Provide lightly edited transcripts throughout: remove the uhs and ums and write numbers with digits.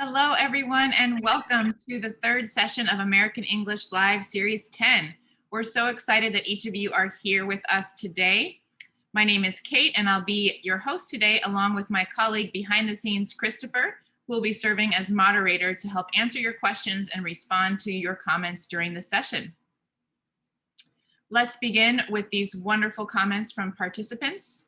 Hello, everyone, and welcome to the third session of American English Live Series 10. We're so excited that each of you are here with us today. My name is Kate, and I'll be your host today, along with my colleague behind the scenes, Christopher, who will be serving as moderator to help answer your questions and respond to your comments during the session. Let's begin with these wonderful comments from participants.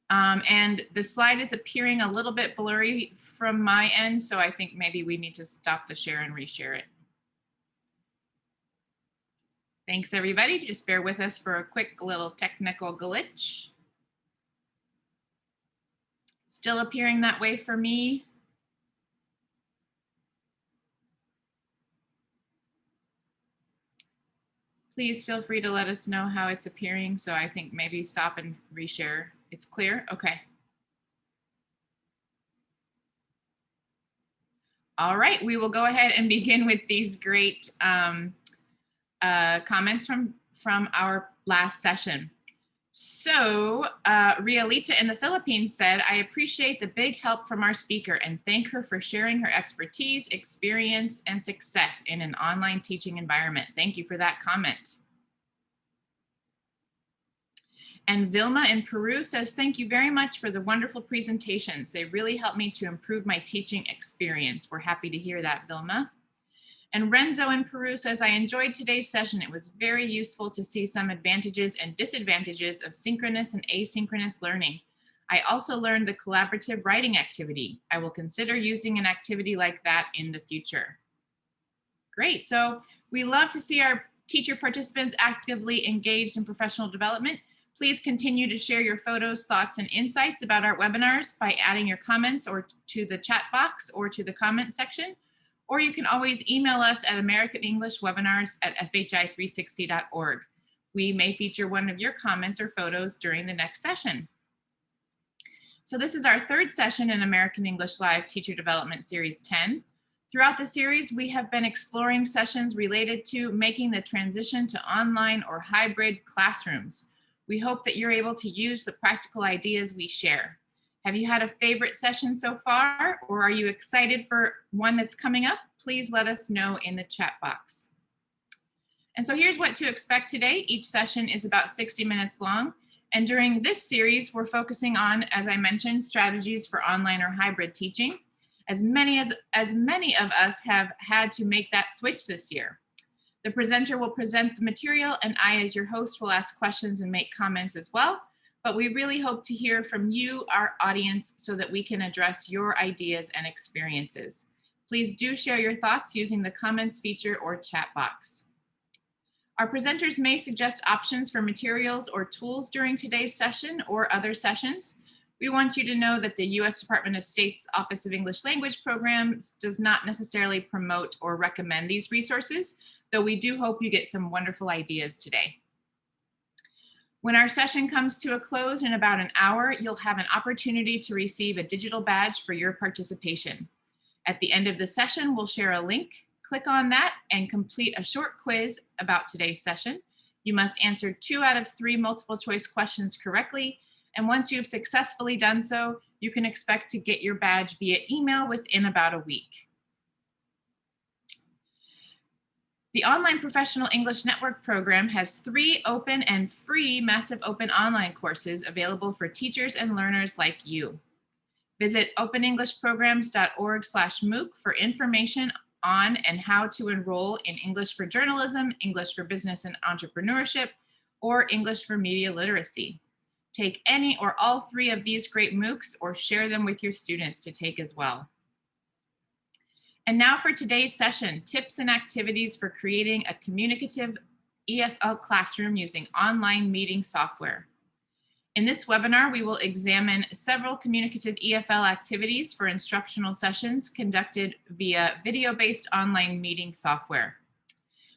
And the slide is appearing a little bit blurry from my end, so I think maybe we need to stop the share and reshare it. Thanks, everybody. Just bear with us for a quick little technical glitch. Still appearing that way for me. Please feel free to let us know how it's appearing, so I think maybe stop and reshare. It's clear? Okay. All right, we will go ahead and begin with these great comments from our last session. So Rialita in the Philippines said, I appreciate the big help from our speaker and thank her for sharing her expertise, experience, and success in an online teaching environment. Thank you for that comment. And Vilma in Peru says, thank you very much for the wonderful presentations. They really helped me to improve my teaching experience. We're happy to hear that, Vilma. And Renzo in Peru says, I enjoyed today's session. It was very useful to see some advantages and disadvantages of synchronous and asynchronous learning. I also learned the collaborative writing activity. I will consider using an activity like that in the future. Great, so we love to see our teacher participants actively engaged in professional development. Please continue to share your photos, thoughts, and insights about our webinars by adding your comments or to the chat box or to the comment section. Or you can always email us at americanenglishwebinars@fhi360.org. We may feature one of your comments or photos during the next session. So this is our third session in American English Live Teacher Development Series 10. Throughout the series, we have been exploring sessions related to making the transition to online or hybrid classrooms. We hope that you're able to use the practical ideas we share. Have you had a favorite session so far, or are you excited for one that's coming up? Please let us know in the chat box. And so here's what to expect today. Each session is about 60 minutes long. And during this series, we're focusing on, as I mentioned, strategies for online or hybrid teaching. As many of us have had to make that switch this year. The presenter will present the material, and I, as your host, will ask questions and make comments as well. But we really hope to hear from you, our audience, so that we can address your ideas and experiences. Please do share your thoughts using the comments feature or chat box. Our presenters may suggest options for materials or tools during today's session or other sessions. We want you to know that the U.S. Department of State's Office of English Language Programs does not necessarily promote or recommend these resources, though we do hope you get some wonderful ideas today. When our session comes to a close in about an hour, you'll have an opportunity to receive a digital badge for your participation. At the end of the session, we'll share a link. Click on that and complete a short quiz about today's session. You must answer 2 out of 3 multiple choice questions correctly. And once you've successfully done so, you can expect to get your badge via email within about a week. The Online Professional English Network program has 3 open and free Massive Open online courses available for teachers and learners like you. Visit openenglishprograms.org/MOOC for information on and how to enroll in English for Journalism, English for Business and Entrepreneurship, or English for Media Literacy. Take any or all 3 of these great MOOCs or share them with your students to take as well. And now for today's session, tips and activities for creating a communicative EFL classroom using online meeting software. In this webinar, we will examine several communicative EFL activities for instructional sessions conducted via video-based online meeting software.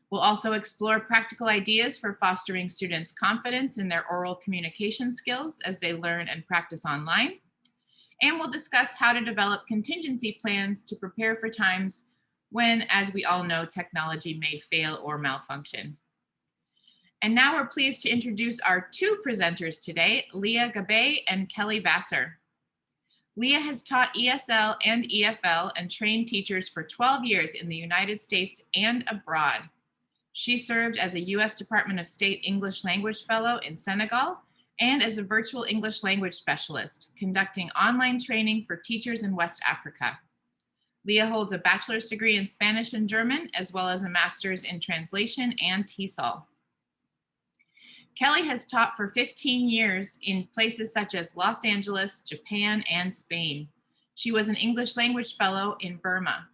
We'll also explore practical ideas for fostering students' confidence in their oral communication skills as they learn and practice online. And we'll discuss how to develop contingency plans to prepare for times when, as we all know, technology may fail or malfunction. And now we're pleased to introduce our 2 presenters today, Leah Gabay and Kelly Vassar. Leah has taught ESL and EFL and trained teachers for 12 years in the United States and abroad. She served as a U.S. Department of State English Language Fellow in Senegal and as a virtual English language specialist, conducting online training for teachers in West Africa. Leah holds a bachelor's degree in Spanish and German, as well as a master's in translation and TESOL. Kelly has taught for 15 years in places such as Los Angeles, Japan, and Spain. She was an English language fellow in Burma.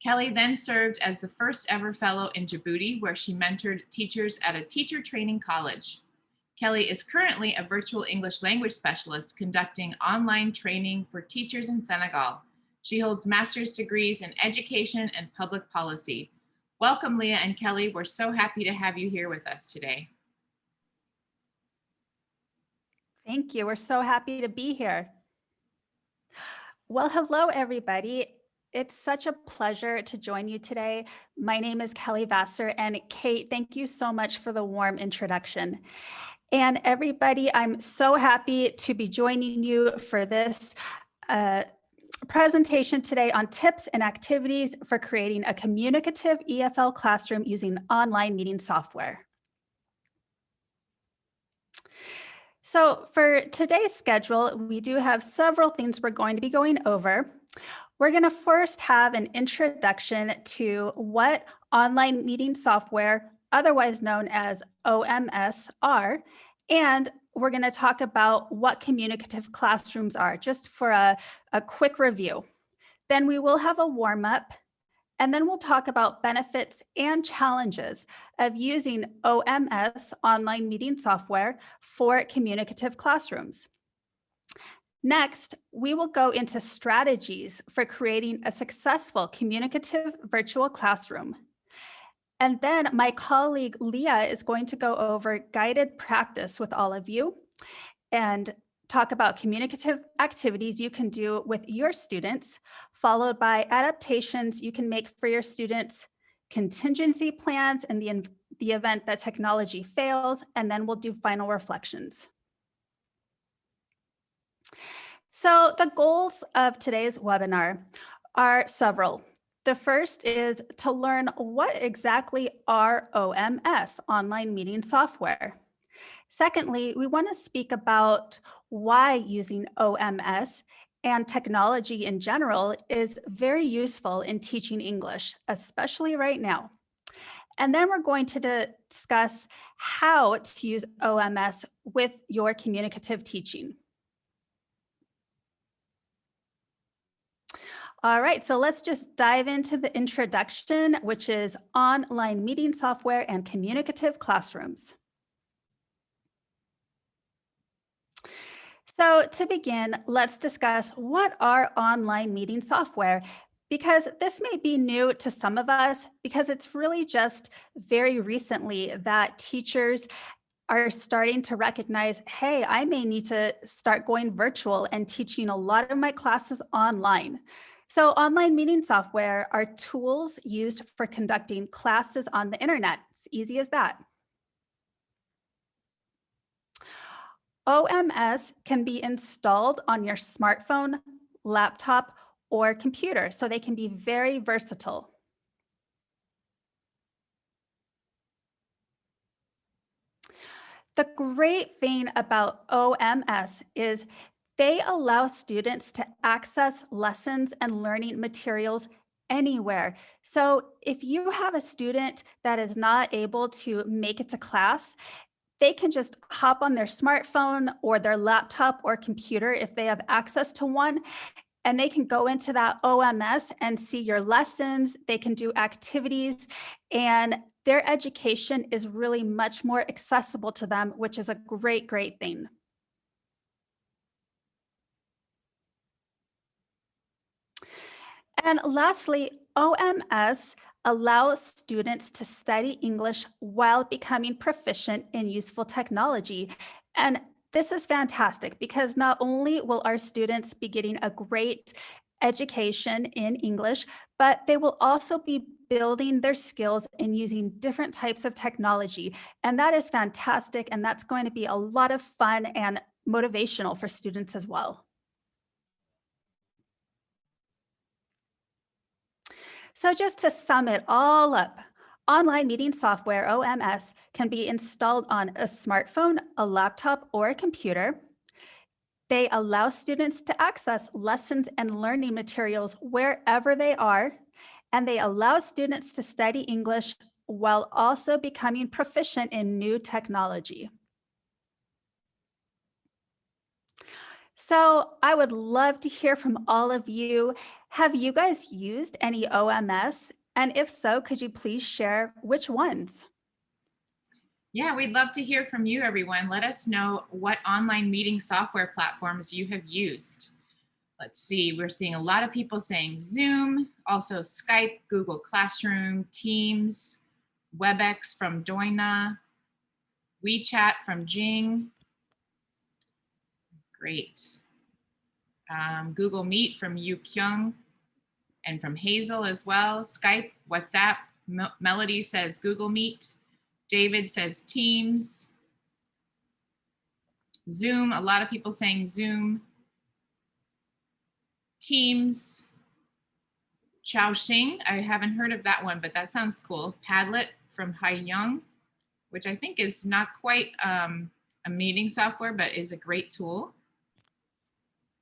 Kelly then served as the first ever fellow in Djibouti, where she mentored teachers at a teacher training college. Kelly is currently a virtual English language specialist conducting online training for teachers in Senegal. She holds master's degrees in education and public policy. Welcome, Leah and Kelly. We're so happy to have you here with us today. Thank you. We're so happy to be here. Well, hello, everybody. It's such a pleasure to join you today. My name is Kelly Vassar, and Kate, thank you so much for the warm introduction. And everybody, I'm so happy to be joining you for this presentation today on tips and activities for creating a communicative EFL classroom using online meeting software. So for today's schedule, we do have several things we're going to be going over. We're going to first have an introduction to what online meeting software, otherwise known as OMS, are, and we're going to talk about what communicative classrooms are, just for a quick review. Then we will have a warm-up, and then we'll talk about benefits and challenges of using OMS, online meeting software, for communicative classrooms. Next, we will go into strategies for creating a successful communicative virtual classroom. And then my colleague Leah is going to go over guided practice with all of you and talk about communicative activities you can do with your students, followed by adaptations you can make for your students, contingency plans in the event that technology fails, and then we'll do final reflections. So the goals of today's webinar are several. The first is to learn what exactly are OMS, online meeting software. Secondly, we want to speak about why using OMS and technology in general is very useful in teaching English, especially right now. And then we're going to discuss how to use OMS with your communicative teaching. All right, so let's just dive into the introduction, which is online meeting software and communicative classrooms. So to begin, let's discuss what are online meeting software, because this may be new to some of us, because it's really just very recently that teachers are starting to recognize, hey, I may need to start going virtual and teaching a lot of my classes online. So online meeting software are tools used for conducting classes on the internet. It's easy as that. OMS can be installed on your smartphone, laptop, or computer, so they can be very versatile. The great thing about OMS is they allow students to access lessons and learning materials anywhere. So if you have a student that is not able to make it to class, they can just hop on their smartphone or their laptop or computer if they have access to one, and they can go into that OMS and see your lessons. They can do activities, and their education is really much more accessible to them, which is a great, great thing. And lastly, OMS allows students to study English while becoming proficient in useful technology. And this is fantastic because not only will our students be getting a great education in English, but they will also be building their skills in using different types of technology. And that is fantastic. And that's going to be a lot of fun and motivational for students as well. So just to sum it all up, online meeting software, OMS, can be installed on a smartphone, a laptop, or a computer. They allow students to access lessons and learning materials wherever they are, and they allow students to study English while also becoming proficient in new technology. So I would love to hear from all of you. Have you guys used any OMS? And if so, could you please share which ones? Yeah, we'd love to hear from you, everyone. Let us know what online meeting software platforms you have used. Let's see, we're seeing a lot of people saying Zoom, also Skype, Google Classroom, Teams, WebEx from Doina, WeChat from Jing. Great. Google Meet from Yu Kyung and from Hazel as well. Skype, WhatsApp. Melody says Google Meet. David says Teams. Zoom, a lot of people saying Zoom. Teams. Chaoxing, I haven't heard of that one, but that sounds cool. Padlet from Haiyang, which I think is not quite a meeting software, but is a great tool.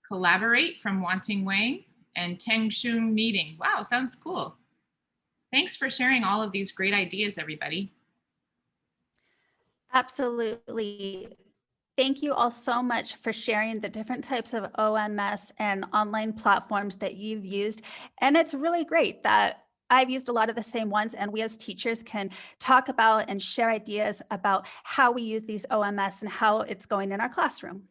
Collaborate from Wanting Wang and Tengshung Meeting. Wow, sounds cool. Thanks for sharing all of these great ideas, everybody. Absolutely. Thank you all so much for sharing the different types of OMS and online platforms that you've used. And it's really great that I've used a lot of the same ones, and we as teachers can talk about and share ideas about how we use these OMS and how it's going in our classroom.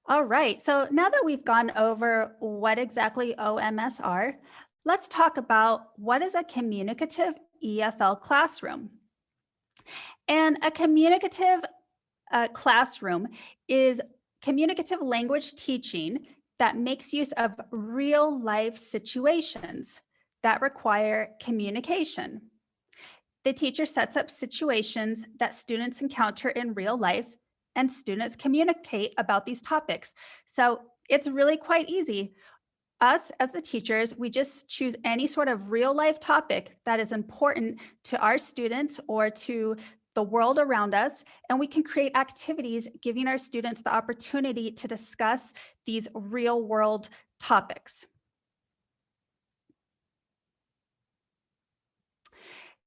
All right, so now that we've gone over what exactly OMS are, let's talk about what is a communicative EFL classroom. And a communicative classroom is communicative language teaching that makes use of real life situations that require communication. The teacher sets up situations that students encounter in real life, and students communicate about these topics. So it's really quite easy. Us as the teachers, we just choose any sort of real life topic that is important to our students or to the world around us, and we can create activities giving our students the opportunity to discuss these real world topics.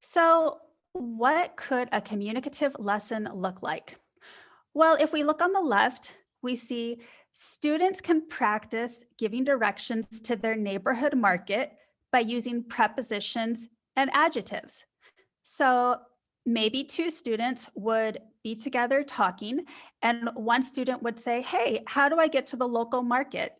So, what could a communicative lesson look like? Well, if we look on the left, we see students can practice giving directions to their neighborhood market by using prepositions and adjectives. So maybe two students would be together talking, and one student would say, "Hey, how do I get to the local market?"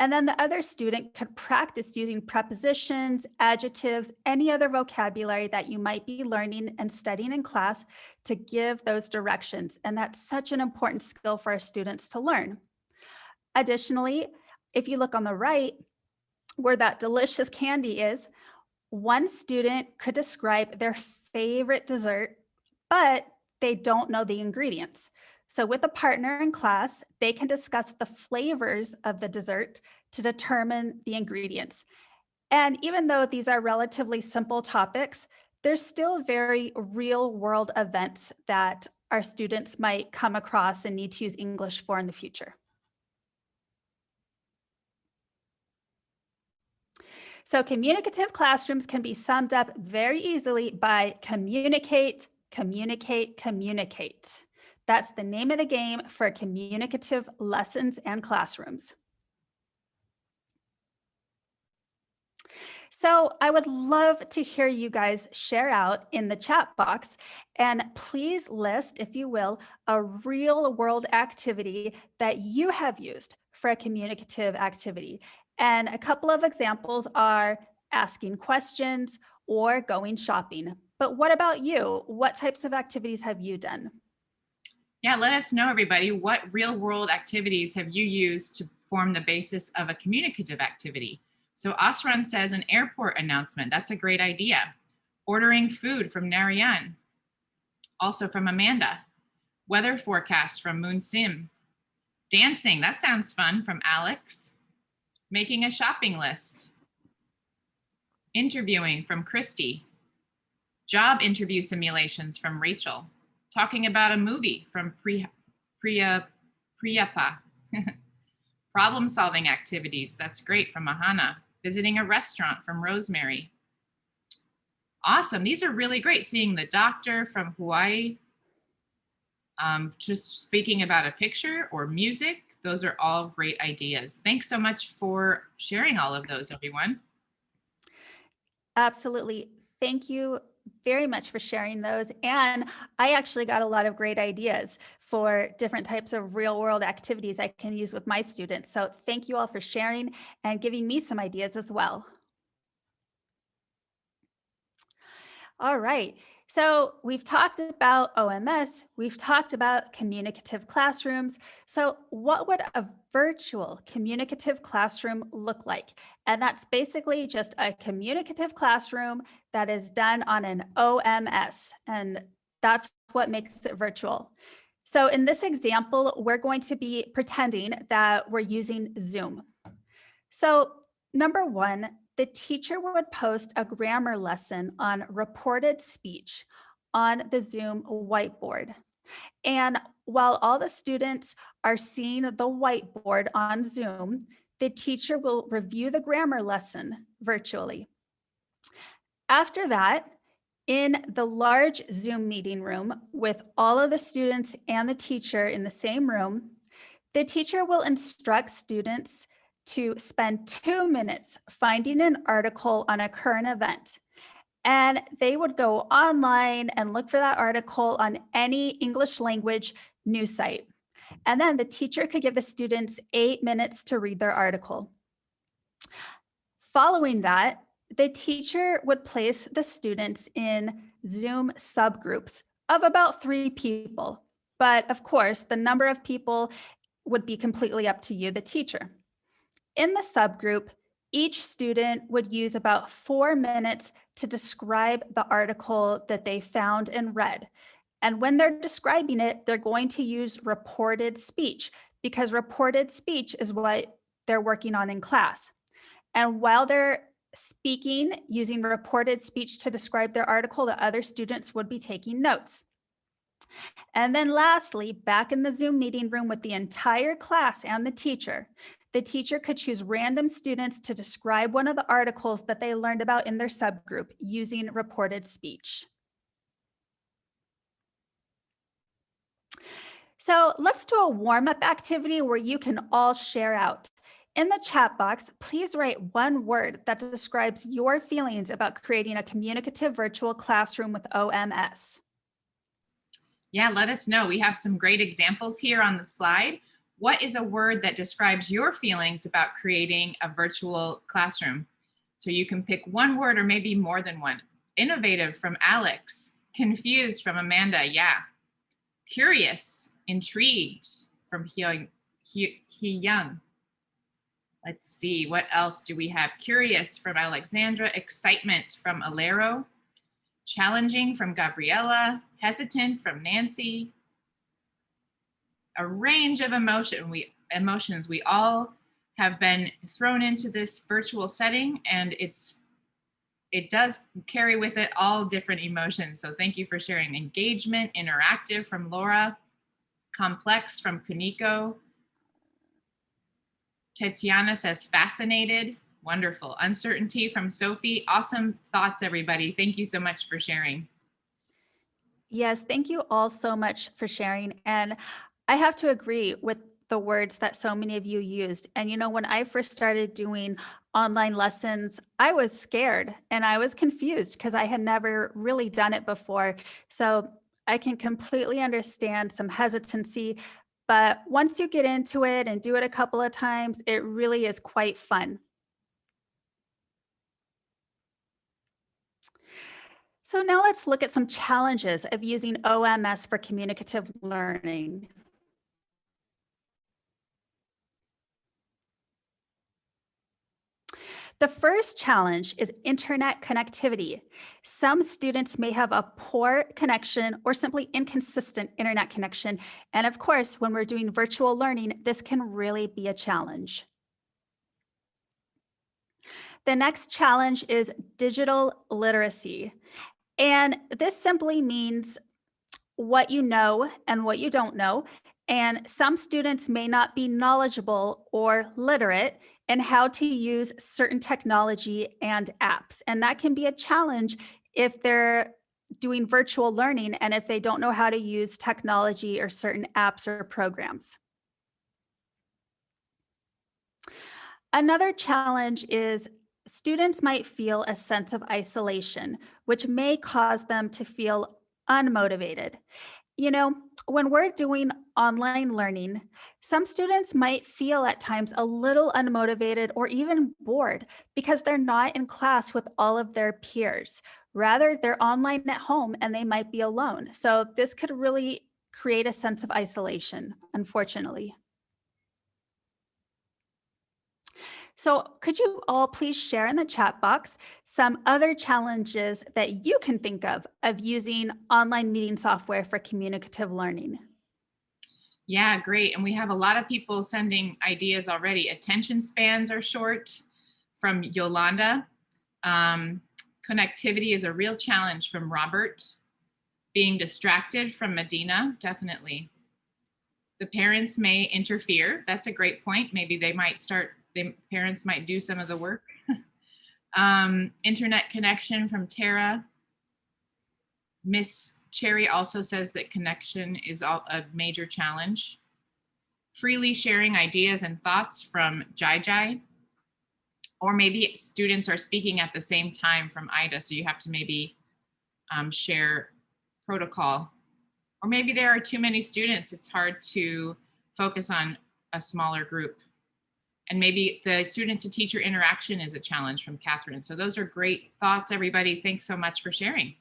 And then the other student could practice using prepositions, adjectives, any other vocabulary that you might be learning and studying in class to give those directions. And that's such an important skill for our students to learn. Additionally, if you look on the right, where that delicious candy is, one student could describe their favorite dessert, but they don't know the ingredients. So with a partner in class, they can discuss the flavors of the dessert to determine the ingredients. And even though these are relatively simple topics, there's still very real world events that our students might come across and need to use English for in the future. So communicative classrooms can be summed up very easily by communicate, communicate, communicate. That's the name of the game for communicative lessons and classrooms. So I would love to hear you guys share out in the chat box, and please list, if you will, a real world activity that you have used for a communicative activity. And a couple of examples are asking questions or going shopping. But what about you? What types of activities have you done? Yeah, let us know, everybody, what real world activities have you used to form the basis of a communicative activity? So Asran says an airport announcement. That's a great idea. Ordering food from Narayan. Also from Amanda. Weather forecast from Moon Sim. Dancing, that sounds fun, from Alex. Making a shopping list. Interviewing from Christy. Job interview simulations from Rachel. Talking about a movie from Priyapa. Problem solving activities, that's great, from Ahana. Visiting a restaurant from Rosemary. Awesome, these are really great. Seeing the doctor from Hawaii. Just speaking about a picture or music, those are all great ideas. Thanks so much for sharing all of those, everyone. Absolutely. Thank you very much for sharing those. And I actually got a lot of great ideas for different types of real world activities I can use with my students. So thank you all for sharing and giving me some ideas as well. All right. So we've talked about OMS, we've talked about communicative classrooms. So what would a virtual communicative classroom look like? And that's basically just a communicative classroom that is done on an OMS. And that's what makes it virtual. So in this example, we're going to be pretending that we're using Zoom. So number one, the teacher would post a grammar lesson on reported speech on the Zoom whiteboard. And while all the students are seeing the whiteboard on Zoom, the teacher will review the grammar lesson virtually. After that, in the large Zoom meeting room with all of the students and the teacher in the same room, the teacher will instruct students to spend 2 minutes finding an article on a current event. And they would go online and look for that article on any English language news site. And then the teacher could give the students 8 minutes to read their article. Following that, the teacher would place the students in Zoom subgroups of about 3 people. But of course, the number of people would be completely up to you, the teacher. In the subgroup, each student would use about 4 minutes to describe the article that they found and read. And when they're describing it, they're going to use reported speech because reported speech is what they're working on in class. And while they're speaking using reported speech to describe their article, the other students would be taking notes. And then lastly, back in the Zoom meeting room with the entire class and the teacher could choose random students to describe one of the articles that they learned about in their subgroup using reported speech. So let's do a warm-up activity where you can all share out. In the chat box, please write one word that describes your feelings about creating a communicative virtual classroom with OMS. Yeah, let us know. We have some great examples here on the slide. What is a word that describes your feelings about creating a virtual classroom? So you can pick one word or maybe more than one. Innovative from Alex. Confused from Amanda, yeah. Curious, intrigued from Hee-Young. Let's see, what else do we have? Curious from Alexandra. Excitement from Alero. Challenging from Gabriella. Hesitant from Nancy. A range of emotions. We all have been thrown into this virtual setting, and it does carry with it all different emotions. So thank you for sharing. Engagement, interactive from Laura. Complex from Kuniko. Tatiana says fascinated. Wonderful. Uncertainty from Sophie. Awesome thoughts, everybody. Thank you so much for sharing. Yes, thank you all so much for sharing. And I have to agree with the words that so many of you used. And you know, when I first started doing online lessons, I was scared and I was confused because I had never really done it before. So I can completely understand some hesitancy, but once you get into it and do it a couple of times, it really is quite fun. So now let's look at some challenges of using OMS for communicative learning. The first challenge is internet connectivity. Some students may have a poor connection or simply inconsistent internet connection. And of course, when we're doing virtual learning, this can really be a challenge. The next challenge is digital literacy. And this simply means what you know and what you don't know. And some students may not be knowledgeable or literate in how to use certain technology and apps. And that can be a challenge if they're doing virtual learning and if they don't know how to use technology or certain apps or programs. Another challenge is students might feel a sense of isolation, which may cause them to feel unmotivated. You know, when we're doing online learning, some students might feel at times a little unmotivated or even bored because they're not in class with all of their peers. Rather, they're online at home and they might be alone. So, this could really create a sense of isolation, unfortunately. So, could you all please share in the chat box some other challenges that you can think of using online meeting software for communicative learning? Yeah, great. And we have a lot of people sending ideas already. Attention spans are short from Yolanda. Um, Connectivity is a real challenge from Robert. Being distracted from Medina, definitely. The parents may interfere. That's a great point. Maybe they might the parents might do some of the work. Internet connection from Tara. Miss Cherry also says that connection is a major challenge. Freely sharing ideas and thoughts from Jai Jai. Or maybe students are speaking at the same time from Ida, so you have to maybe share protocol. Or maybe there are too many students, it's hard to focus on a smaller group. And maybe the student to teacher interaction is a challenge from Catherine. So those are great thoughts, everybody. Thanks so much for sharing.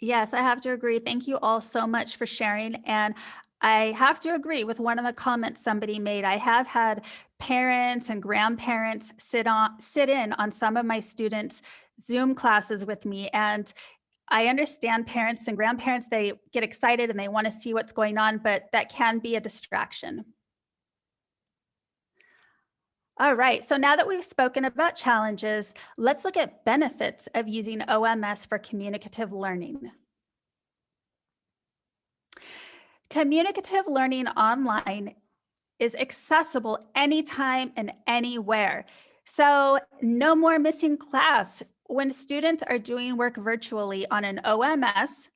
Yes, I have to agree. Thank you all so much for sharing. And I have to agree with one of the comments somebody made. I have had parents and grandparents sit in on some of my students' Zoom classes with me. And I understand parents and grandparents, they get excited and they want to see what's going on, but that can be a distraction. All right, so now that we've spoken about challenges, let's look at benefits of using OMS for communicative learning. Communicative learning online is accessible anytime and anywhere. So, no more missing class. When students are doing work virtually on an OMS,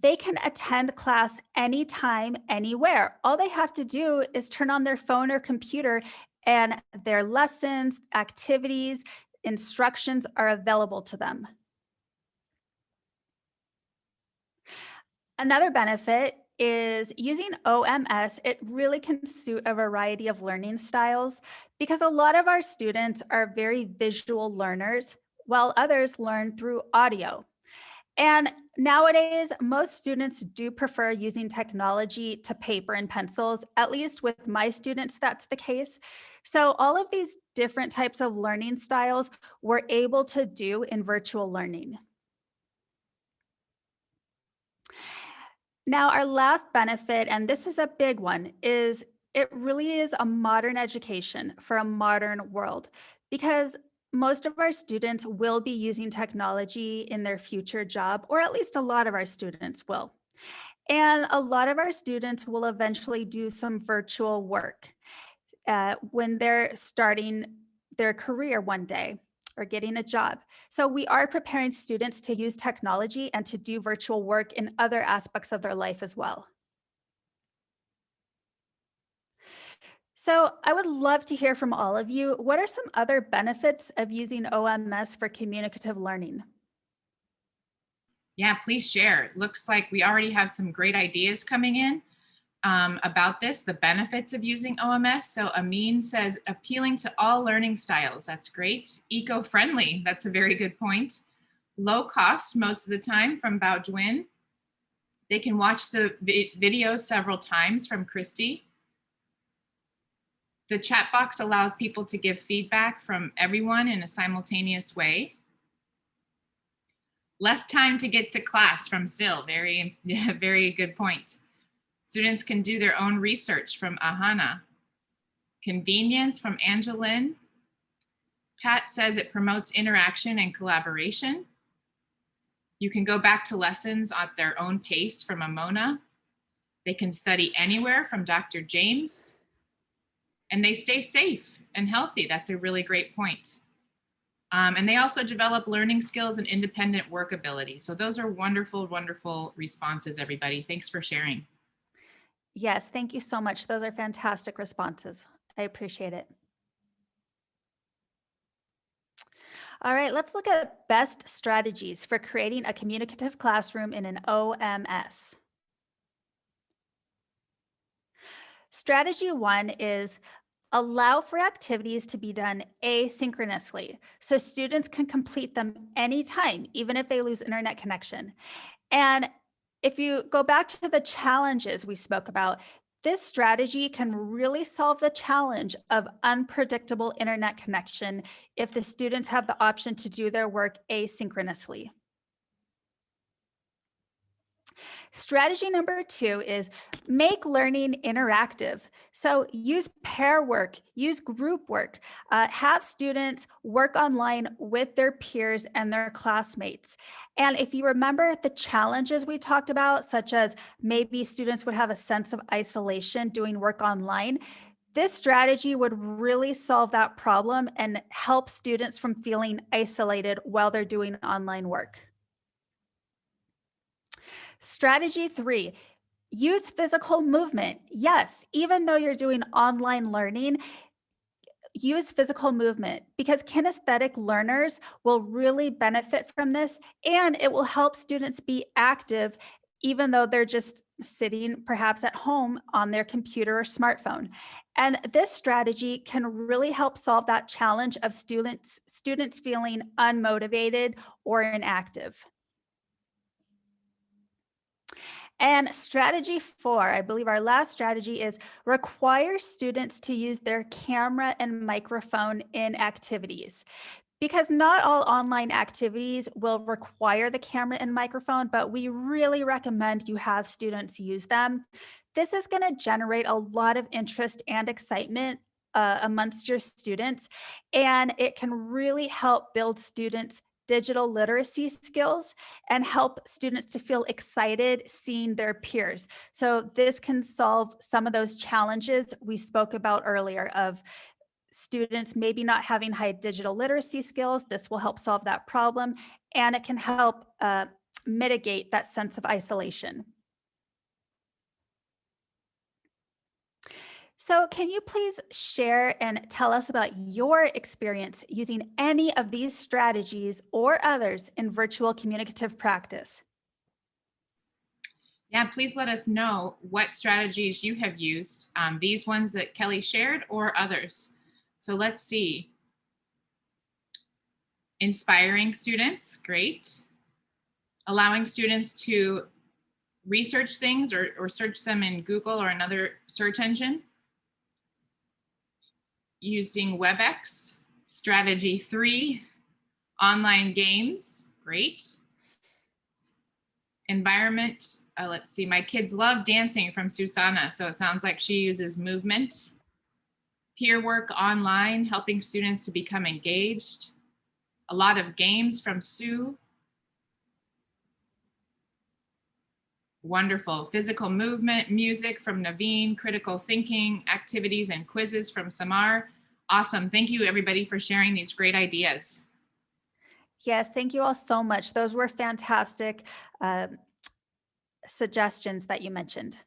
they can attend class anytime, anywhere. All they have to do is turn on their phone or computer, and their lessons, activities, instructions are available to them. Another benefit is using OMS, it really can suit a variety of learning styles because a lot of our students are very visual learners, while others learn through audio. And nowadays, most students do prefer using technology to paper and pencils. At least with my students, that's the case. So, all of these different types of learning styles we're able to do in virtual learning. Now, our last benefit, and this is a big one, is it really is a modern education for a modern world because most of our students will be using technology in their future job, or at least a lot of our students will. And a lot of our students will eventually do some virtual work when they're starting their career one day or getting a job. So we are preparing students to use technology and to do virtual work in other aspects of their life as well. So I would love to hear from all of you. What are some other benefits of using OMS for communicative learning? Yeah, please share. Looks like we already have some great ideas coming in about this, the benefits of using OMS. So Amin says, appealing to all learning styles. That's great. Eco-friendly. That's a very good point. Low cost most of the time from Bao Juin. They can watch the video several times from Christy. The chat box allows people to give feedback from everyone in a simultaneous way. Less time to get to class from Sil. Very, very good point. Students can do their own research from Ahana. Convenience from Angeline. Pat says it promotes interaction and collaboration. You can go back to lessons at their own pace from Amona. They can study anywhere from Dr. James. And they stay safe and healthy. That's a really great point. And they also develop learning skills and independent work ability. So those are wonderful, wonderful responses, everybody. Thanks for sharing. Yes, thank you so much. Those are fantastic responses. I appreciate it. All right, let's look at best strategies for creating a communicative classroom in an OMS. Strategy 1 is allow for activities to be done asynchronously, so students can complete them anytime, even if they lose internet connection. And if you go back to the challenges we spoke about, this strategy can really solve the challenge of unpredictable internet connection if the students have the option to do their work asynchronously. Strategy number 2 is make learning interactive. So use pair work, use group work, have students work online with their peers and their classmates. And if you remember the challenges we talked about, such as maybe students would have a sense of isolation doing work online, this strategy would really solve that problem and help students from feeling isolated while they're doing online work. Strategy 3, use physical movement. Yes, even though you're doing online learning, use physical movement because kinesthetic learners will really benefit from this, and it will help students be active even though they're just sitting perhaps at home on their computer or smartphone. And this strategy can really help solve that challenge of students feeling unmotivated or inactive. And strategy 4, I believe our last strategy, is require students to use their camera and microphone in activities. Because not all online activities will require the camera and microphone, but we really recommend you have students use them. This is going to generate a lot of interest and excitement amongst your students, and it can really help build students' digital literacy skills and help students to feel excited seeing their peers. So this can solve some of those challenges we spoke about earlier of students maybe not having high digital literacy skills. This will help solve that problem, and it can help mitigate that sense of isolation. So can you please share and tell us about your experience using any of these strategies or others in virtual communicative practice? Yeah, please let us know what strategies you have used, these ones that Kelly shared or others. So let's see. Inspiring students, great. Allowing students to research things or search them in Google or another search engine. Using WebEx. Strategy 3, online games, great. Environment, let's see, my kids love dancing from Susanna, so it sounds like she uses movement. Peer work online, helping students to become engaged. A lot of games from Sue. Wonderful. Physical movement, music from Naveen, critical thinking, activities and quizzes from Samar. Awesome. Thank you, everybody, for sharing these great ideas. Yes, thank you all so much. Those were fantastic suggestions that you mentioned.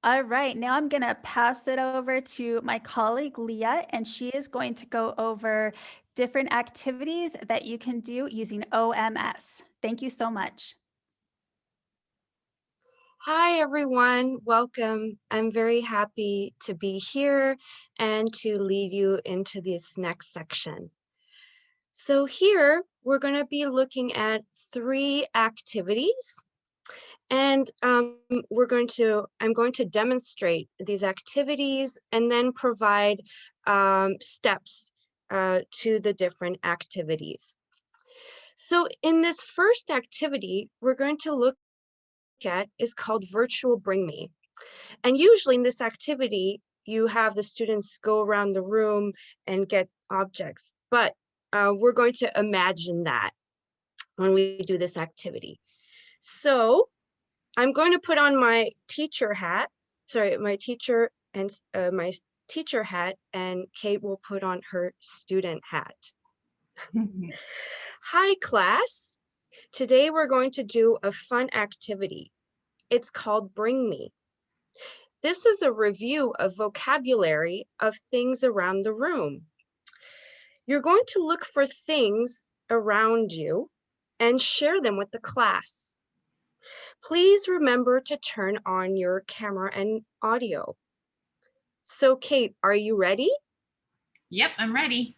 All right, now I'm going to pass it over to my colleague Leah, and she is going to go over different activities that you can do using OMS. Thank you so much. Hi, everyone. Welcome. I'm very happy to be here and to lead you into this next section. So here, we're going to be looking at 3 activities. And I'm going to demonstrate these activities and then provide steps to the different activities. So in this first activity, we're going to look at is called Virtual Bring Me. And usually in this activity, you have the students go around the room and get objects, but we're going to imagine that when we do this activity. So I'm going to put on my teacher hat, my teacher hat, and Kate will put on her student hat. Hi, class. Today we're going to do a fun activity. It's called Bring Me. This is a review of vocabulary of things around the room. You're going to look for things around you and share them with the class. Please remember to turn on your camera and audio. So Kate, are you ready? Yep, I'm ready.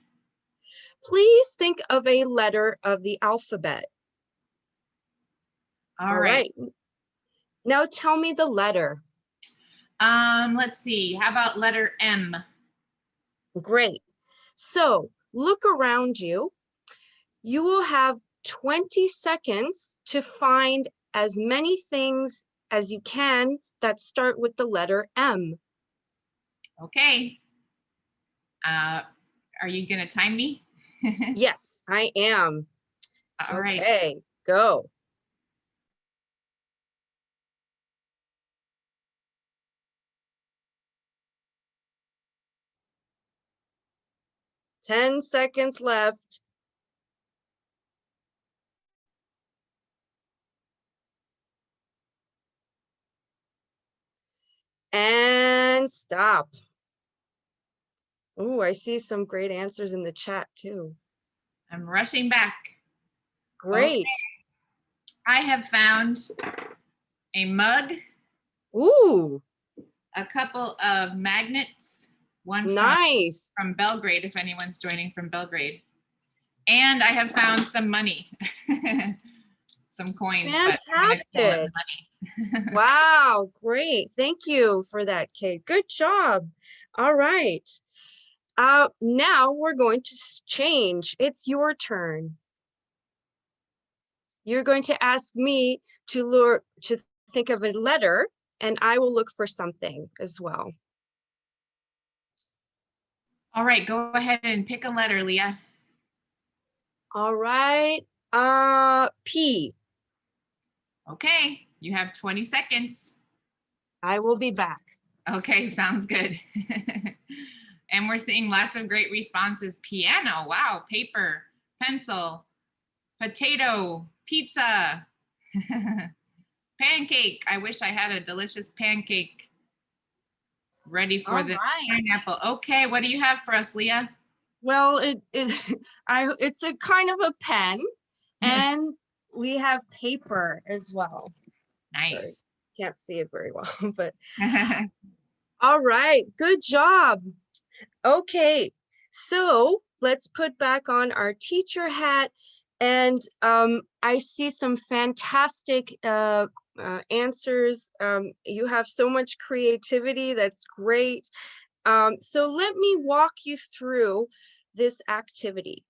Please think of a letter of the alphabet. All right. Now tell me the letter. Let's see. How about letter M? Great. So look around you. You will have 20 seconds to find as many things as you can that start with the letter M. Okay. Are you going to time me? Yes, I am. All right. Okay, go. Ten seconds left. And stop. Oh, I see some great answers in the chat too. I'm rushing back. Great. Okay. I have found a mug. Ooh. A couple of magnets. One nice. from Belgrade, if anyone's joining from Belgrade. And I have found some money. Some coins. Fantastic. Wow, great. Thank you for that, Kate. Good job. All right. Now we're going to change. It's your turn. You're going to ask me to think of a letter, and I will look for something as well. All right, go ahead and pick a letter, Leah. All right. P. Okay, you have 20 seconds. I will be back. Okay, sounds good. And we're seeing lots of great responses. Piano, wow, paper, pencil, potato, pizza, pancake. I wish I had a delicious pancake ready for the pineapple. Okay, what do you have for us, Leah? Well, it's a kind of a pen, and we have paper as well. Nice. Sorry, can't see it very well, but all right, good job. Okay, so let's put back on our teacher hat, and I see some fantastic answers. You have so much creativity. That's great. So let me walk you through this activity.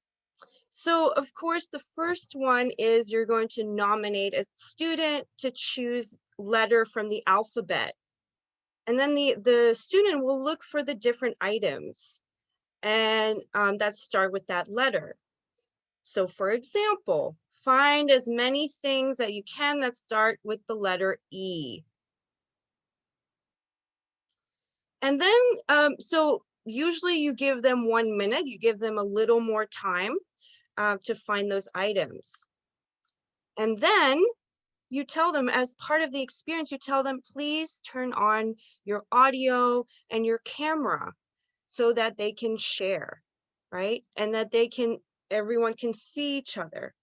So of course, the first one is you're going to nominate a student to choose letter from the alphabet. And then the student will look for the different items and that start with that letter. So for example, find as many things that you can that start with the letter E. And then, so usually you give them 1 minute, you give them a little more time to find those items. And then you tell them, as part of the experience, you tell them, please turn on your audio and your camera so that they can share, right? And that everyone can see each other.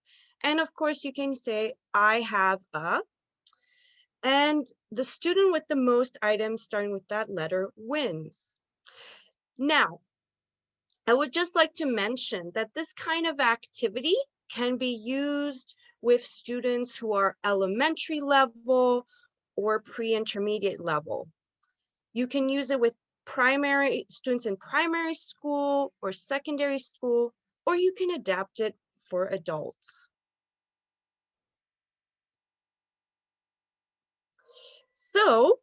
And of course you can say, I have a, and the student with the most items starting with that letter wins. Now, I would just like to mention that this kind of activity can be used with students who are elementary level or pre-intermediate level. You can use it with students in primary school or secondary school, or you can adapt it for adults. So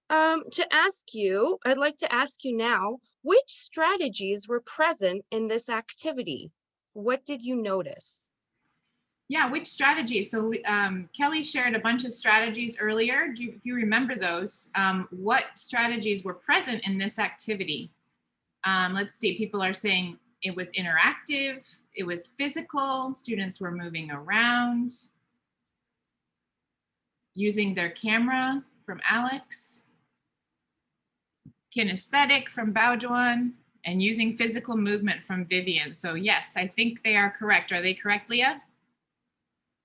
I'd like to ask you now, which strategies were present in this activity? What did you notice? Yeah, which strategies? So Kelly shared a bunch of strategies earlier. If you remember those, what strategies were present in this activity? Let's see, people are saying it was interactive, it was physical, students were moving around, using their camera from Alex, kinesthetic from Baojuan, and using physical movement from Vivian. So yes, I think they are correct. Are they correct, Leah?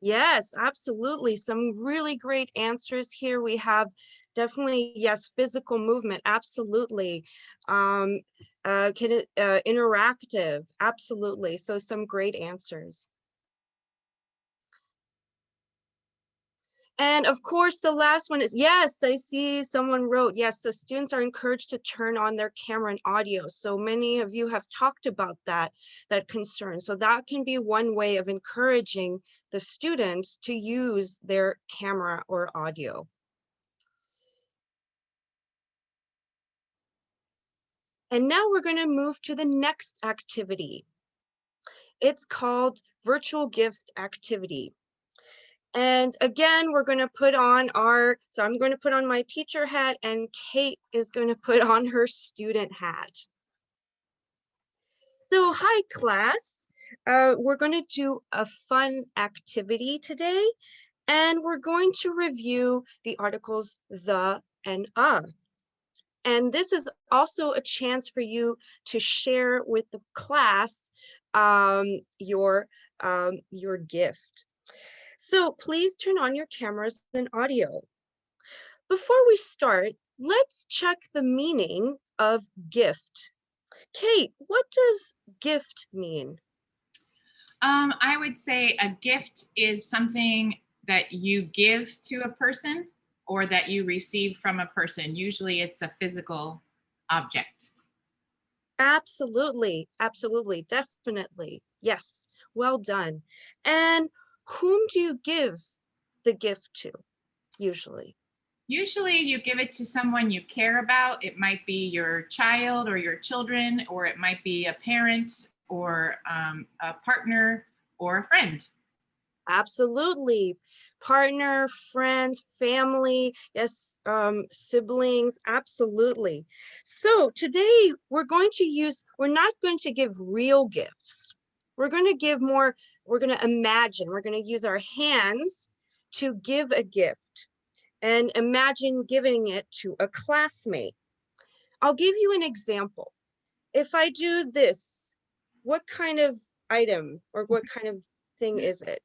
Yes, absolutely. Some really great answers here. We have definitely, yes, physical movement, absolutely. Interactive, absolutely. So some great answers. And of course, the last one is, yes, I see someone wrote, yes, so students are encouraged to turn on their camera and audio. So many of you have talked about that concern. So that can be one way of encouraging the students to use their camera or audio. And now we're going to move to the next activity. It's called virtual gift activity. And again, we're going to put on so I'm going to put on my teacher hat and Kate is going to put on her student hat. So hi class, we're going to do a fun activity today and we're going to review the articles the and a. And this is also a chance for you to share with the class your gift. So please turn on your cameras and audio. Before we start, let's check the meaning of gift. Kate, what does gift mean? I would say a gift is something that you give to a person or that you receive from a person. Usually it's a physical object. Absolutely, absolutely, definitely. Yes, well done. And whom do you give the gift to, usually? Usually you give it to someone you care about. It might be your child or your children, or it might be a parent or a partner or a friend. Absolutely. Partner, friends, family, yes, siblings, absolutely. So today we're not going to give real gifts. We're going to give more, we're going to imagine, we're going to use our hands to give a gift and imagine giving it to a classmate. I'll give you an example. If I do this, what kind of item or what kind of thing is it?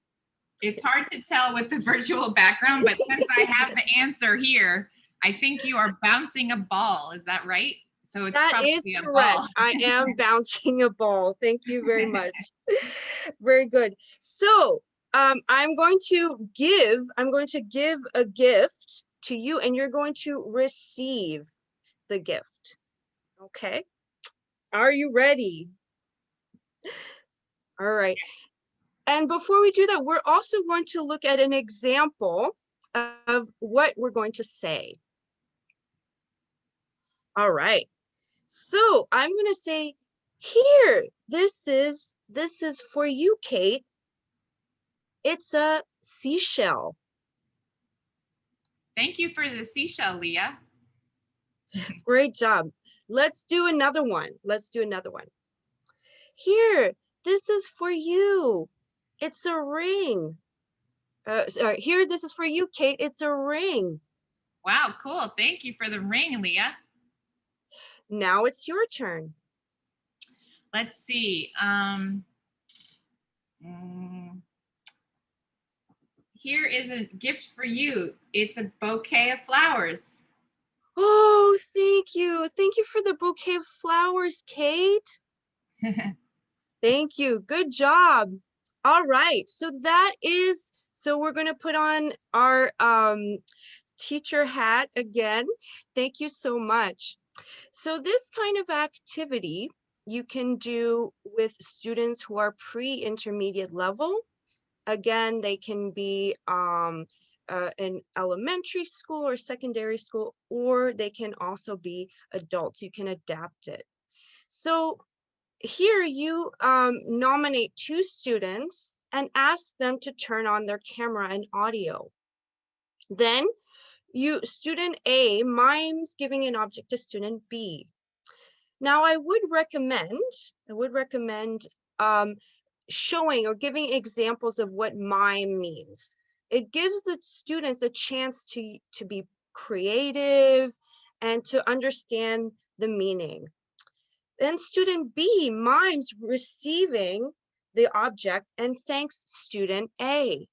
It's hard to tell with the virtual background, but since I have the answer here, I think you are bouncing a ball. Is that right? So it's That probably is a correct. ball. I am bouncing a ball. Thank you very much. Very good. So I'm going to give a gift to you and you're going to receive the gift. Okay. Are you ready? All right. And before we do that, we're also going to look at an example of what we're going to say. All right. So I'm going to say, here, this is for you, Kate. It's a seashell. Thank you for the seashell, Leah. Great job. Let's do another one. Here, this is for you. It's a ring. Sorry, here, this is for you, Kate. It's a ring. Wow, cool. Thank you for the ring, Leah. Now it's your turn. Let's see. Here is a gift for you. It's a bouquet of flowers. Oh, thank you. Thank you for the bouquet of flowers, Kate. Thank you. Good job. All right. So we're going to put on our teacher hat again. Thank you so much. So this kind of activity you can do with students who are pre-intermediate level. Again, they can be in elementary school or secondary school, or they can also be adults. You can adapt it. So here you nominate 2 students and ask them to turn on their camera and audio. Then student A mimes giving an object to student B. Now I would recommend showing or giving examples of what mime means. It gives the students a chance to be creative and to understand the meaning. Then student B mimes receiving the object and thanks student A.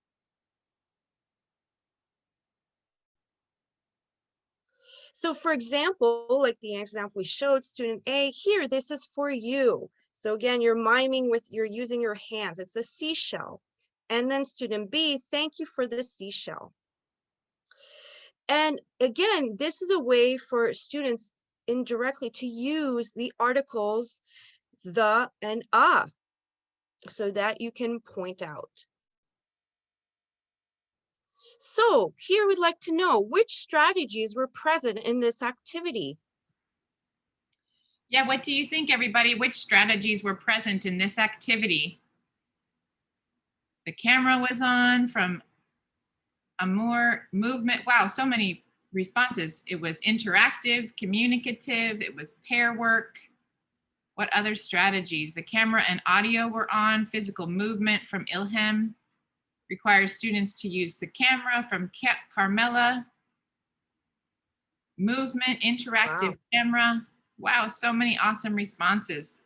So for example, like the example we showed, student A, here, this is for you. So again, you're miming you're using your hands. It's a seashell. And then student B, thank you for the seashell. And again, this is a way for students indirectly to use the articles the and a, so that you can point out. So here we'd like to know which strategies were present in this activity. Yeah, what do you think, everybody? Which strategies were present in this activity? The camera was on from Amour, movement. Wow, so many responses. It was interactive, communicative, it was pair work. What other strategies? The camera and audio were on. Physical movement from Ilham. Requires students to use the camera from Carmela. Movement, interactive Wow. camera. Wow, so many awesome responses.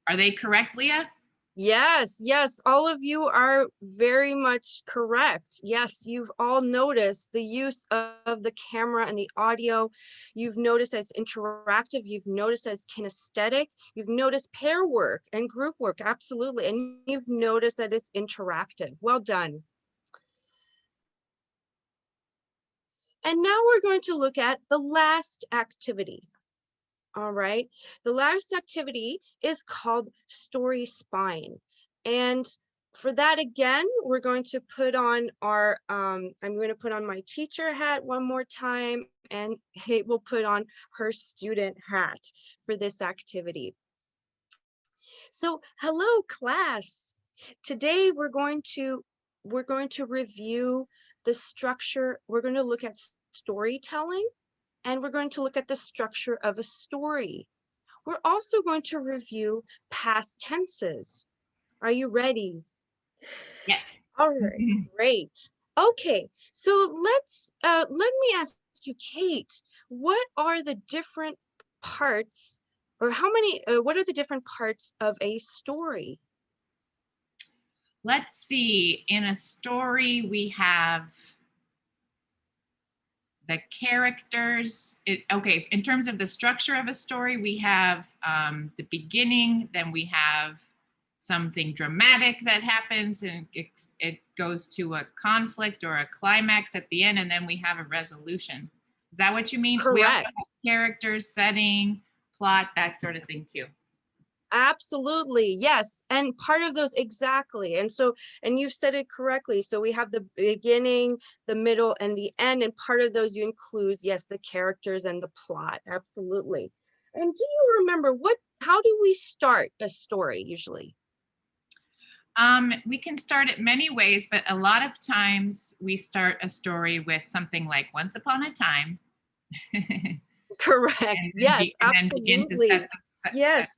Are they correct, Leah? Yes, yes, all of you are very much correct. Yes, you've all noticed the use of the camera and the audio. You've noticed as interactive, you've noticed as kinesthetic, you've noticed pair work and group work, absolutely. And you've noticed that it's interactive. Well done. And now we're going to look at the last activity. All right, the last activity is called Story Spine. And for that, again, we're going to put on our, I'm going to put on my teacher hat one more time, and Kate will put on her student hat for this activity. So hello, class. Today we're going to review the structure. We're going to look at storytelling. And we're going to look at the structure of a story. We're also going to review past tenses. Are you ready? Yes. All right, great. Okay, so let me ask you, Kate, what are the different parts, or what are the different parts of a story? Let's see. In a story, we have the characters. Okay, in terms of the structure of a story, we have the beginning, then we have something dramatic that happens, and it goes to a conflict or a climax at the end, and then we have a resolution. Is that what you mean? Correct. We also have characters, setting, plot, that sort of thing too. Absolutely, yes. And part of those, exactly. And you've said it correctly. So we have the beginning, the middle, and the end. And part of those you include, yes, the characters and the plot. Absolutely. And do you remember how do we start a story usually? We can start it many ways, but a lot of times we start a story with something like "Once upon a time." Correct. Yes, absolutely. Yes.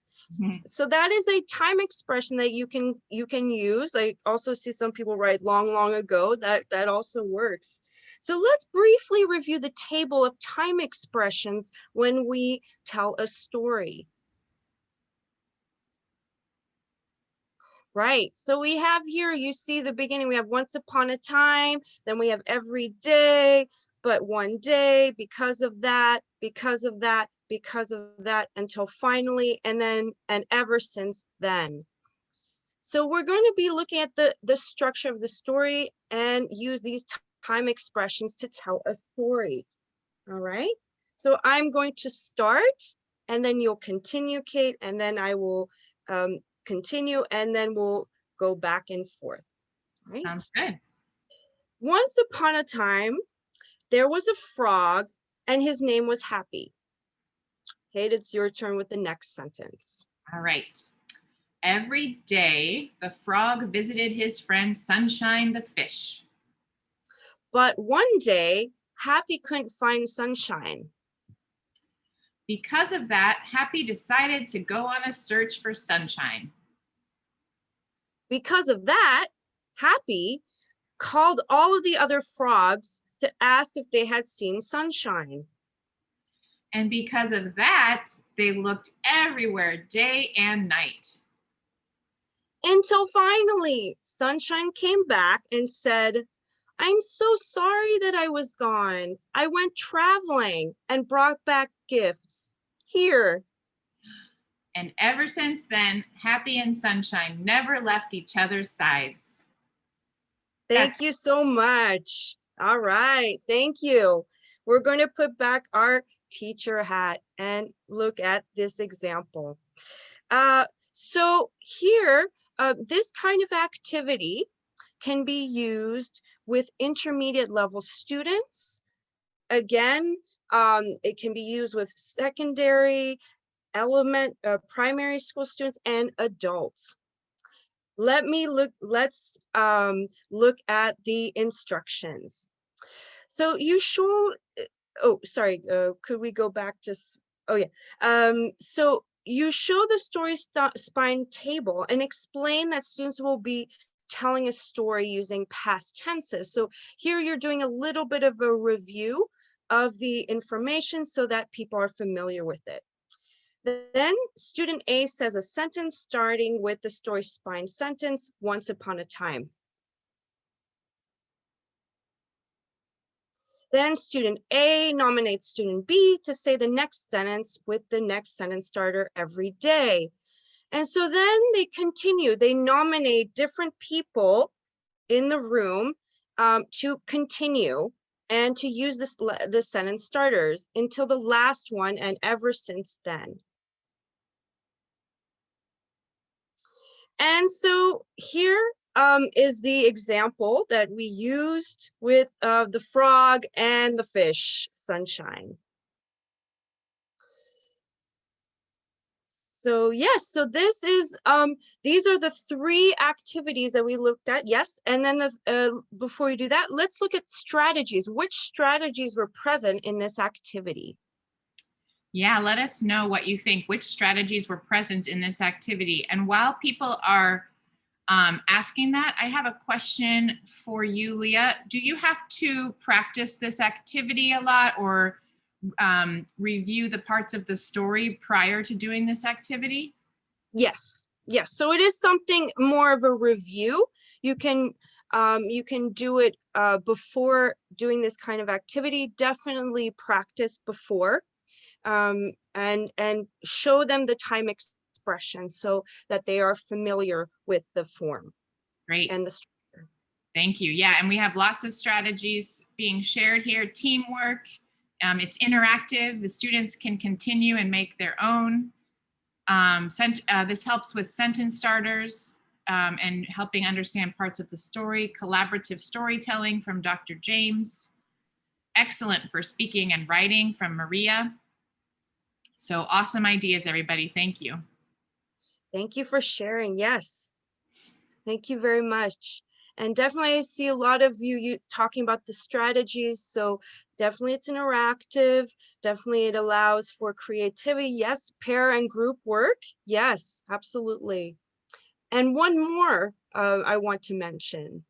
So that is a time expression that you can use. I also see some people write long ago. That also works. So let's briefly review the table of time expressions when we tell a story. Right, so we have here, you see the beginning, we have once upon a time, then we have every day, but one day, because of that, because of that, because of that, until finally, and then, and ever since then. So we're going to be looking at the structure of the story and use these time expressions to tell a story. All right, so I'm going to start, and then you'll continue, Kate, and then I will continue, and then we'll go back and forth. Right? Sounds good. Once upon a time, there was a frog and his name was Happy. Kate, it's your turn with the next sentence. All right. Every day, the frog visited his friend Sunshine the fish. But one day, Happy couldn't find Sunshine. Because of that, Happy decided to go on a search for Sunshine. Because of that, Happy called all of the other frogs to ask if they had seen Sunshine. And because of that, they looked everywhere, day and night. Until finally, Sunshine came back and said, "I'm so sorry that I was gone. I went traveling and brought back gifts. Here." And ever since then, Happy and Sunshine never left each other's sides. Thank you so much. All right, thank you. We're going to put back our teacher hat and look at this example. So here, this kind of activity can be used with intermediate level students. Again, it can be used with secondary, primary school students and adults. Let's look at the instructions. So you show, oh, sorry, could we go back just, oh yeah. So you show the story spine table and explain that students will be telling a story using past tenses. So here you're doing a little bit of a review of the information so that people are familiar with it. Then student A says a sentence starting with the story spine sentence, once upon a time. Then student A nominates student B to say the next sentence with the next sentence starter every day. And so then they continue, they nominate different people in the room to continue and to use the sentence starters until the last one and ever since then. And so here is the example that we used with the frog and the fish, Sunshine. So yes, so this is, these are the 3 activities that we looked at, yes. And then before we do that, let's look at strategies. Which strategies were present in this activity? Yeah, let us know what you think. Which strategies were present in this activity? And while people are asking that, I have a question for you, Leah. Do you have to practice this activity a lot or review the parts of the story prior to doing this activity? Yes, yes. So it is something more of a review. You can do it before doing this kind of activity. Definitely practice before. And show them the time expression so that they are familiar with the form. Great. And the structure. Thank you. Yeah, and we have lots of strategies being shared here. Teamwork, it's interactive. The students can continue and make their own. This helps with sentence starters and helping understand parts of the story. Collaborative storytelling from Dr. James. Excellent for speaking and writing from Maria. So awesome ideas, everybody. Thank you. Thank you for sharing. Yes. Thank you very much. And definitely I see a lot of you talking about the strategies. So definitely it's interactive. Definitely it allows for creativity. Yes. Pair and group work. Yes, absolutely. And one more I want to mention.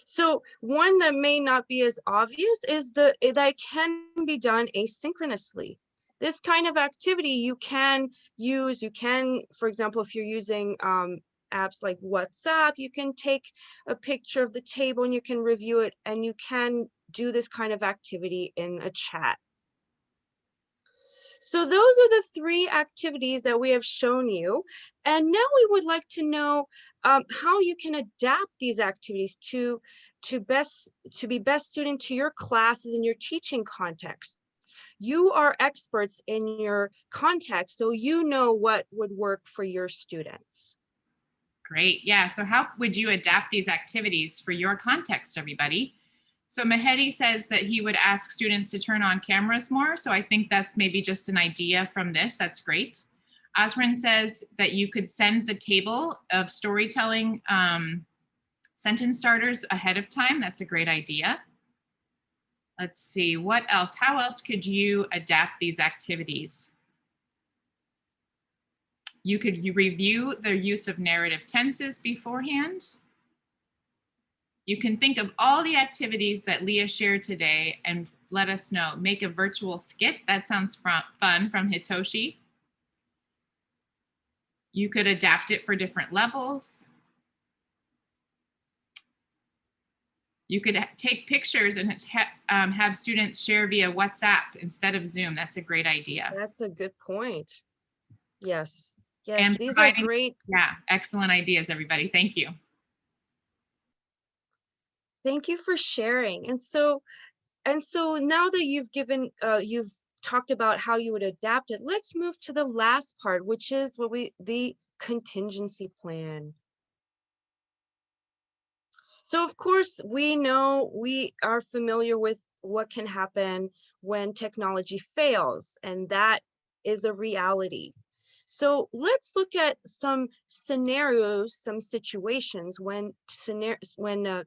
So one that may not be as obvious is that can be done asynchronously. This kind of activity you can use, for example, if you're using apps like WhatsApp, you can take a picture of the table and you can review it, and you can do this kind of activity in a chat. So those are the 3 activities that we have shown you. And now we would like to know how you can adapt these activities to be best suited to your classes and your teaching context. You are experts in your context, so you know what would work for your students. Great. Yeah. So how would you adapt these activities for your context, everybody? So Mahedi says that he would ask students to turn on cameras more. So I think that's maybe just an idea from this. That's great. Asrin says that you could send the table of storytelling sentence starters ahead of time. That's a great idea. Let's see, what else? How else could you adapt these activities? You could review the use of narrative tenses beforehand. You can think of all the activities that Leah shared today and let us know. Make a virtual skit. That sounds fun, from Hitoshi. You could adapt it for different levels. You could take pictures and have students share via WhatsApp instead of Zoom. That's a great idea. That's a good point. Yes. Yes, And these are great. Yeah, excellent ideas, everybody. Thank you. Thank you for sharing. And so now that you've talked about how you would adapt it, let's move to the last part, which is the contingency plan. So of course, we are familiar with what can happen when technology fails, and that is a reality. So let's look at some scenarios, some situations when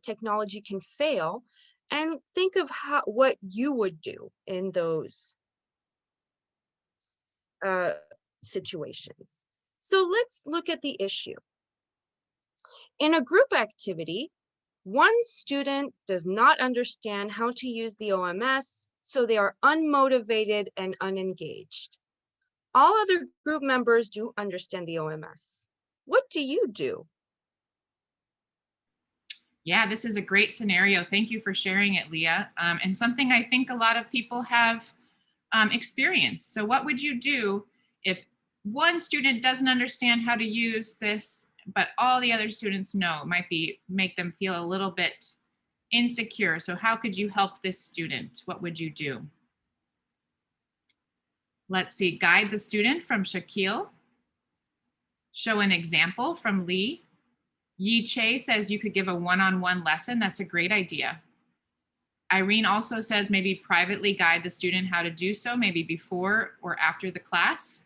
technology can fail, and think of what you would do in those uh, situations. So let's look at the issue. In a group activity, one student does not understand how to use the OMS, so they are unmotivated and unengaged. All other group members do understand the OMS. What do you do? Yeah, this is a great scenario. Thank you for sharing it, Leah. And something I think a lot of people have experienced. So what would you do if one student doesn't understand how to use this, but all the other students know? It might make them feel a little bit insecure. So how could you help this student? What would you do? Let's see, guide the student from Shaquille. Show an example from Lee. Yi Che says you could give a one-on-one lesson. That's a great idea. Irene also says maybe privately guide the student how to do so, maybe before or after the class.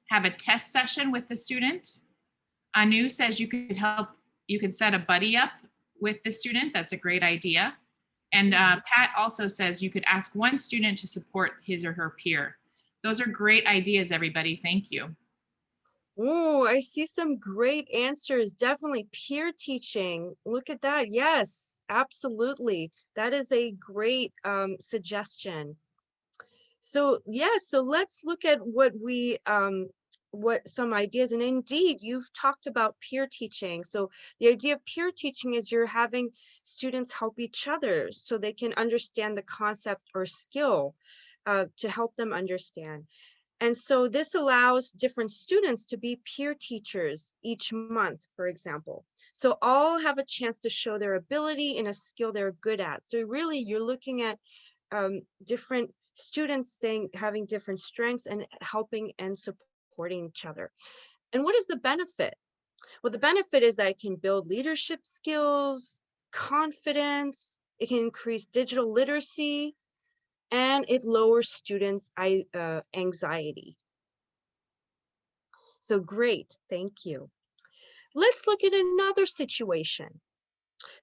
Have a test session with the student. Anu says you could set a buddy up with the student. That's a great idea. And Pat also says you could ask one student to support his or her peer. Those are great ideas, everybody. Thank you. Oh, I see some great answers. Definitely peer teaching. Look at that. Yes, absolutely. That is a great suggestion. So yes, so let's look at what some ideas, and indeed you've talked about peer teaching. So the idea of peer teaching is you're having students help each other so they can understand the concept or skill to help them understand. And so this allows different students to be peer teachers each month, for example. So all have a chance to show their ability in a skill they're good at. So really you're looking at different students having different strengths and helping and supporting each other. And what is the benefit? Well, the benefit is that it can build leadership skills, confidence, it can increase digital literacy, and it lowers students' anxiety. So great, thank you. Let's look at another situation.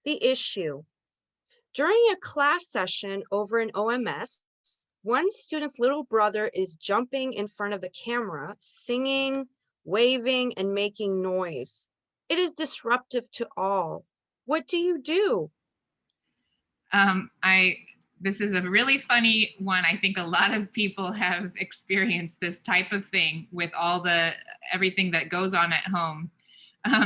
The issue. During a class session over an OMS, one student's little brother is jumping in front of the camera, singing, waving, and making noise. It is disruptive to all. What do you do? This is a really funny one. I think a lot of people have experienced this type of thing with everything that goes on at home.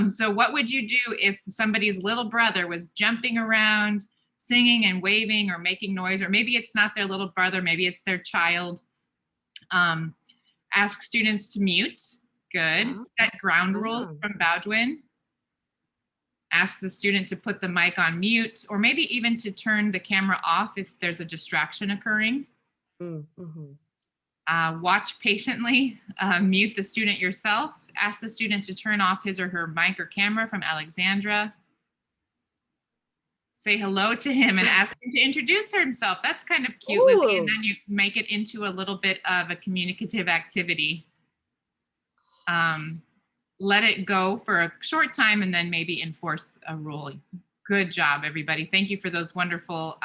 So what would you do if somebody's little brother was jumping around, singing and waving or making noise, or maybe it's not their little brother, maybe it's their child? Ask students to mute. Good. Set ground rules from Baldwin. Ask the student to put the mic on mute, or maybe even to turn the camera off if there's a distraction occurring. Watch patiently, mute the student yourself, Ask the student to turn off his or her mic or camera from Alexandra. Say hello to him and ask him to introduce himself. That's kind of cute, Lily. And then you make it into a little bit of a communicative activity. Let it go for a short time and then maybe enforce a rule. Good job, everybody. Thank you for those wonderful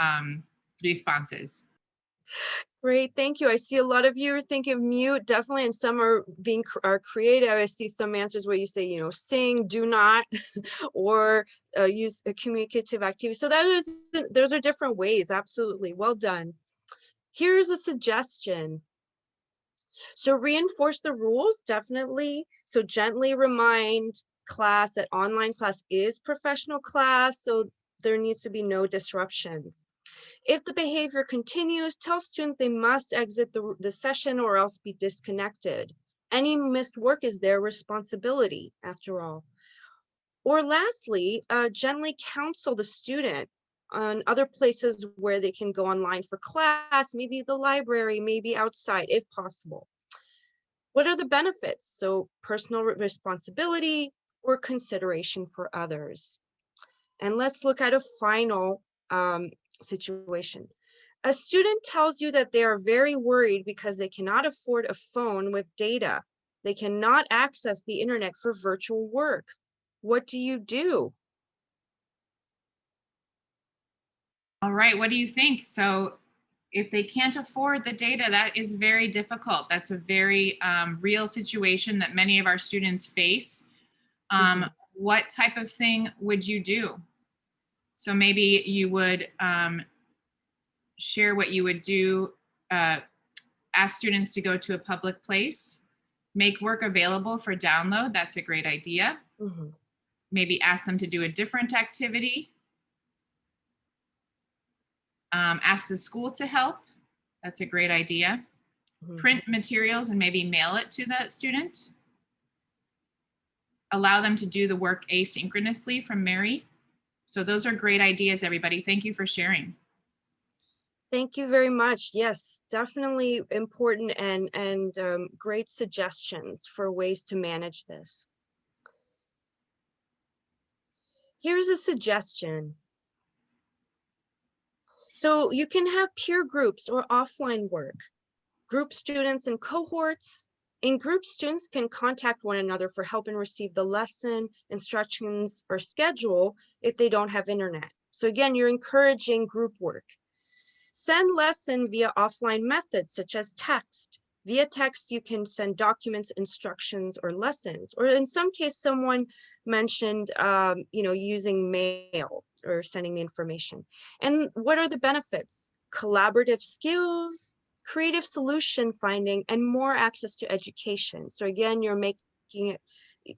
responses. Great, thank you. I see a lot of you are thinking mute, definitely, and some are creative. I see some answers where you say, you know, sing, do not, or use a communicative activity. So those are different ways. Absolutely, well done. Here's a suggestion. So reinforce the rules, definitely. So gently remind class that online class is professional class, so there needs to be no disruptions. If the behavior continues, tell students they must exit the session or else be disconnected. Any missed work is their responsibility, after all. Or lastly, gently counsel the student on other places where they can go online for class, maybe the library, maybe outside, if possible. What are the benefits? So personal responsibility or consideration for others. And let's look at a final situation. A student tells you that they are very worried because they cannot afford a phone with data. They cannot access the internet for virtual work. What do you do? All right, what do you think? So if they can't afford the data, that is very difficult. That's a very real situation that many of our students face. What type of thing would you do? So maybe you would share what you would do, ask students to go to a public place, make work available for download. That's a great idea. Maybe ask them to do a different activity. Ask the school to help. That's a great idea. Print materials and maybe mail it to the student. Allow them to do the work asynchronously from Mary. So those are great ideas, everybody. Thank you for sharing. Thank you very much. Yes, definitely important and great suggestions for ways to manage this. Here's a suggestion. So you can have peer groups or offline work. Group students and cohorts. In group, students can contact one another for help and receive the lesson, instructions, or schedule if they don't have internet. So again, you're encouraging group work. Send lesson via offline methods such as text. Via text, you can send documents, instructions, or lessons. Or in some case, someone mentioned, using mail or sending the information. And what are the benefits? Collaborative skills, creative solution finding, and more access to education. So again, you're making it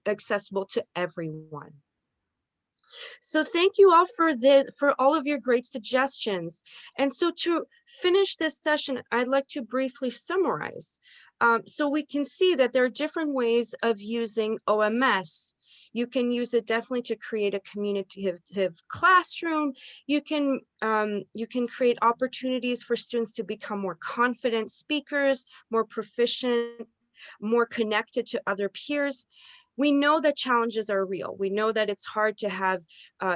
accessible to everyone. So thank you all for all of your great suggestions. And so to finish this session, I'd like to briefly summarize. So we can see that there are different ways of using OMS. You can use it definitely to create a communicative classroom. You can create opportunities for students to become more confident speakers, more proficient, more connected to other peers. We know that challenges are real. We know that it's hard to have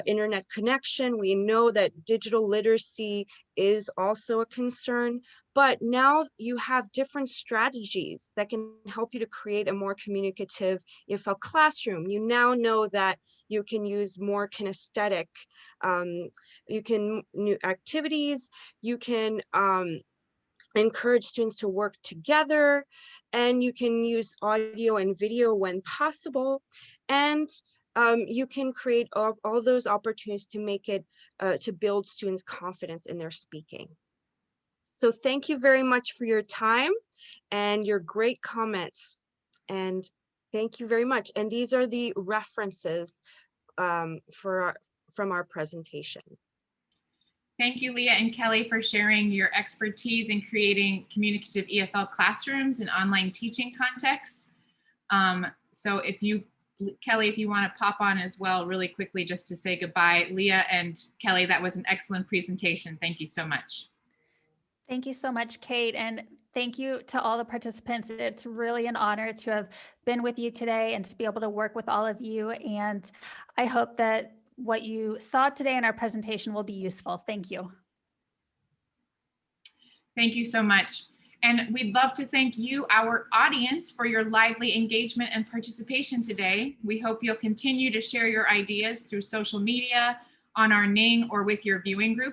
internet connection. We know that digital literacy is also a concern, but now you have different strategies that can help you to create a more communicative EFL classroom. You now know that you can use more kinesthetic, new activities, you can encourage students to work together, and you can use audio and video when possible, and you can create all those opportunities to make it to build students' confidence in their speaking. So thank you very much for your time and your great comments, and thank you very much. And these are the references from our presentation. Thank you, Leah and Kelly, for sharing your expertise in creating communicative EFL classrooms in online teaching contexts. So Kelly, if you want to pop on as well really quickly just to say goodbye. Leah and Kelly, that was an excellent presentation. Thank you so much. Thank you so much, Kate. And thank you to all the participants. It's really an honor to have been with you today and to be able to work with all of you. And I hope that what you saw today in our presentation will be useful. Thank you. Thank you so much. And we'd love to thank you, our audience, for your lively engagement and participation today. We hope you'll continue to share your ideas through social media, on our Ning, or with your viewing group.